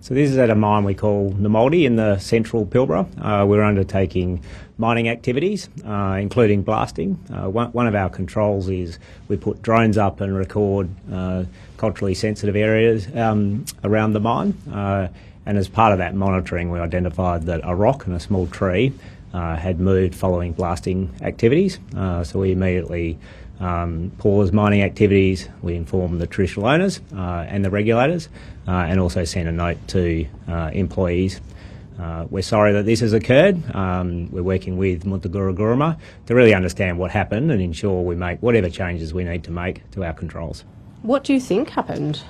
So this is at a mine we call Namaldi in the central Pilbara. We're undertaking mining activities, including blasting. One of our controls is we put drones up and record culturally sensitive areas around the mine. And as part of that monitoring, we identified that a rock and a small tree had moved following blasting activities. So we immediately paused mining activities. We informed the traditional owners and the regulators, and also sent a note to employees. We're sorry that this has occurred. We're working with Muntugurra Guruma to really understand what happened and ensure we make whatever changes we need to make to our controls. What do you think happened?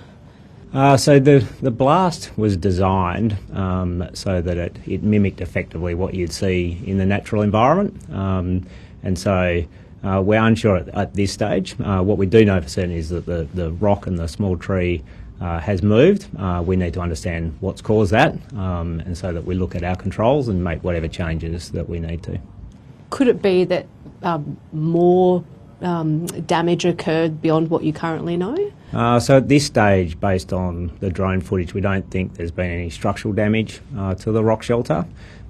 So the blast was designed so that it mimicked effectively what you'd see in the natural environment, and so we're unsure at this stage. What we do know for certain is that the rock and the small tree has moved. We need to understand what's caused that, and so that we look at our controls and make whatever changes that we need to. Could it be that more damage occurred beyond what you currently know? So at this stage, based on the drone footage, we don't think there's been any structural damage to the rock shelter.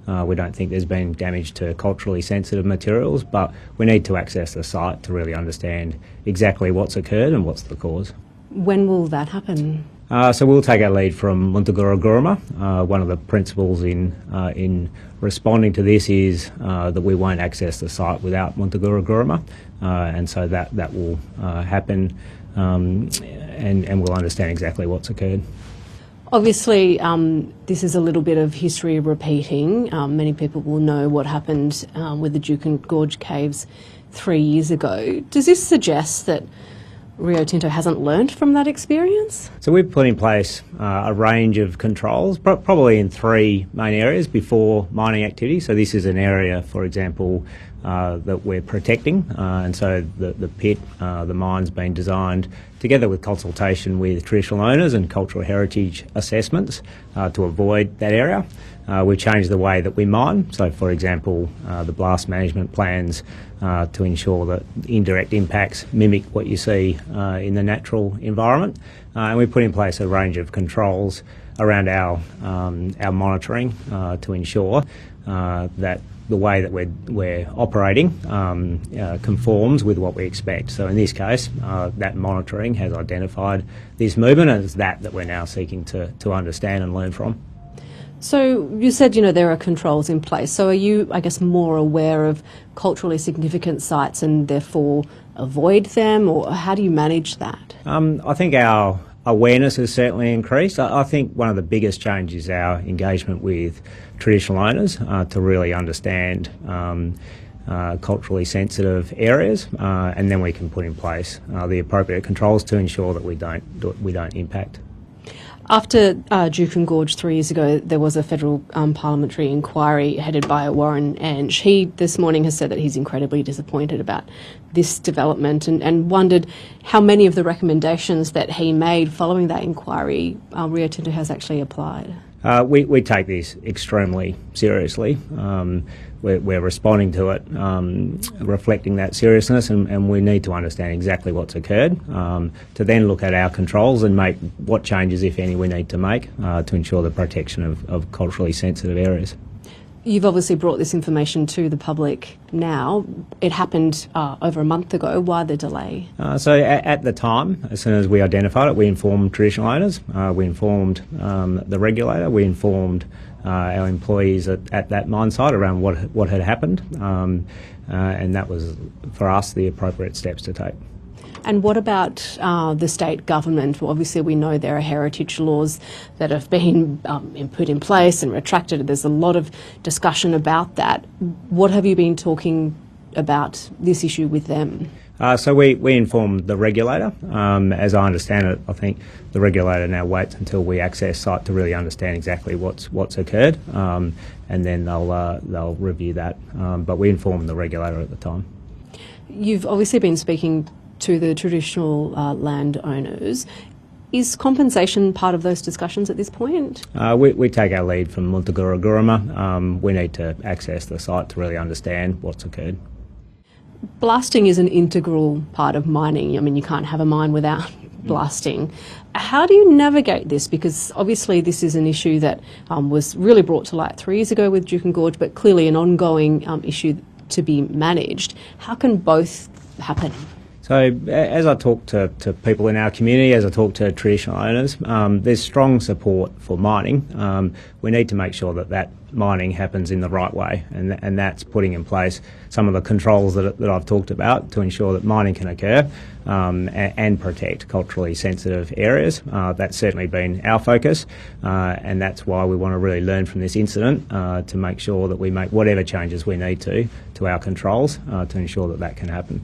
We don't think there's been damage to culturally sensitive materials, but we need to access the site to really understand exactly what's occurred and what's the cause. When will that happen? So we'll take our lead from Muntugurra Guruma. One of the principles in responding to this is that we won't access the site without Muntugurra Guruma, and so that will happen, and we'll understand exactly what's occurred. Obviously, this is a little bit of history repeating. Many people will know what happened with the Juukan Gorge Caves 3 years ago. Does this suggest that Rio Tinto hasn't learnt from that experience? So we've put in place a range of controls, probably in three main areas before mining activity. So this is an area, for example, that we're protecting, and so the pit, the mine's been designed together with consultation with traditional owners and cultural heritage assessments to avoid that area. We've changed the way that we mine, so for example the blast management plans to ensure that indirect impacts mimic what you see in the natural environment, and we put in place a range of controls around our monitoring to ensure that the way that we're operating conforms with what we expect. So in this case, that monitoring has identified this movement, and it's that we're now seeking to understand and learn from. So you said, there are controls in place. So are you, I guess, more aware of culturally significant sites and therefore avoid them, or how do you manage that? I think our awareness has certainly increased. I think one of the biggest changes is our engagement with traditional owners to really understand culturally sensitive areas, and then we can put in place the appropriate controls to ensure that we don't impact. After Juukan Gorge 3 years ago, there was a federal parliamentary inquiry headed by Warren Entsch. He this morning has said that he's incredibly disappointed about this development and wondered how many of the recommendations that he made following that inquiry Rio Tinto has actually applied. We take this extremely seriously. We're responding to it, reflecting that seriousness, and we need to understand exactly what's occurred to then look at our controls and make what changes, if any, we need to make to ensure the protection of culturally sensitive areas. You've obviously brought this information to the public now. It happened over a month ago. Why the delay? So at the time, as soon as we identified it, we informed traditional owners, we informed the regulator, we informed our employees at that mine site around what had happened, and that was, for us, the appropriate steps to take. And what about the state government? Well, obviously, we know there are heritage laws that have been put in place and retracted. There's a lot of discussion about that. What have you been talking about this issue with them? So we informed the regulator. As I understand it, I think the regulator now waits until we access site to really understand exactly what's occurred, and then they'll review that. But we informed the regulator at the time. You've obviously been speaking to the traditional landowners. Is compensation part of those discussions at this point? We take our lead from Muntugurra Guruma. We need to access the site to really understand what's occurred. Blasting is an integral part of mining. I mean, you can't have a mine without blasting. How do you navigate this? Because obviously this is an issue that was really brought to light 3 years ago with Juukan Gorge, but clearly an ongoing issue to be managed. How can both happen? So as I talk to people in our community, as I talk to traditional owners, there's strong support for mining. We need to make sure that mining happens in the right way, and that's putting in place some of the controls that I've talked about to ensure that mining can occur and protect culturally sensitive areas. That's certainly been our focus, and that's why we want to really learn from this incident to make sure that we make whatever changes we need to our controls to ensure that can happen.